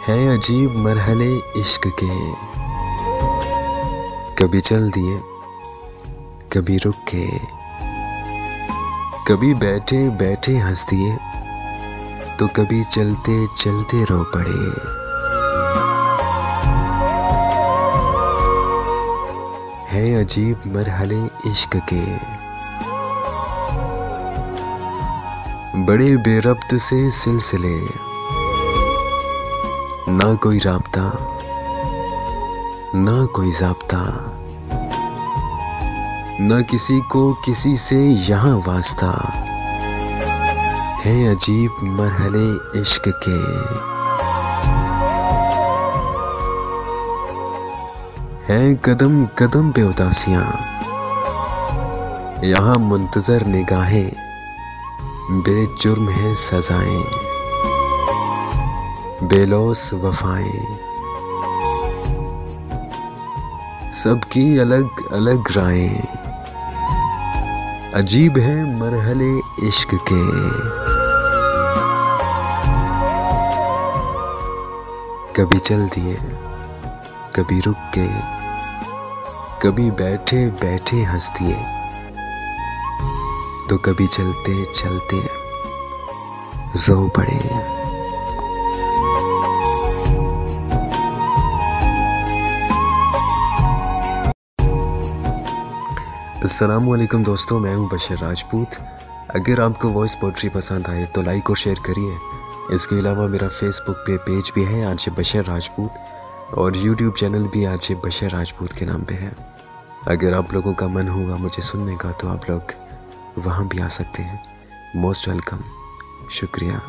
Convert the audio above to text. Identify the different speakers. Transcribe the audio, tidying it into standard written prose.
Speaker 1: है अजीब मरहले इश्क के, कभी चल दिए कभी रुक के, कभी बैठे बैठे हंस दिए तो कभी चलते चलते रो पड़े। है अजीब मरहले इश्क के, बड़े बेरब्त से सिलसिले, ना कोई राब्ता ना कोई ज़ाब्ता, ना किसी को किसी से यहाँ वास्ता। है अजीब मरहले इश्क के। हैं कदम कदम पे उदासियां, यहाँ मुंतजर निगाहें, बेजुर्म है सजाएं, बेलौस वफाएं, सबकी अलग अलग राहें। अजीब है मरहले इश्क के। कभी चल दिए कभी रुक के, कभी बैठे बैठे हंस दिए तो कभी चलते चलते रो पड़े। अस्सलामुअलैकुम दोस्तों, मैं हूं बशर राजपूत। अगर आपको वॉइस पोट्री पसंद आए तो लाइक और शेयर करिए। इसके अलावा मेरा फेसबुक पे पेज भी है आज बशर राजपूत, और यूट्यूब चैनल भी आज बशर राजपूत के नाम पे है। अगर आप लोगों का मन होगा मुझे सुनने का तो आप लोग वहाँ भी आ सकते हैं। मोस्ट वेलकम, शुक्रिया।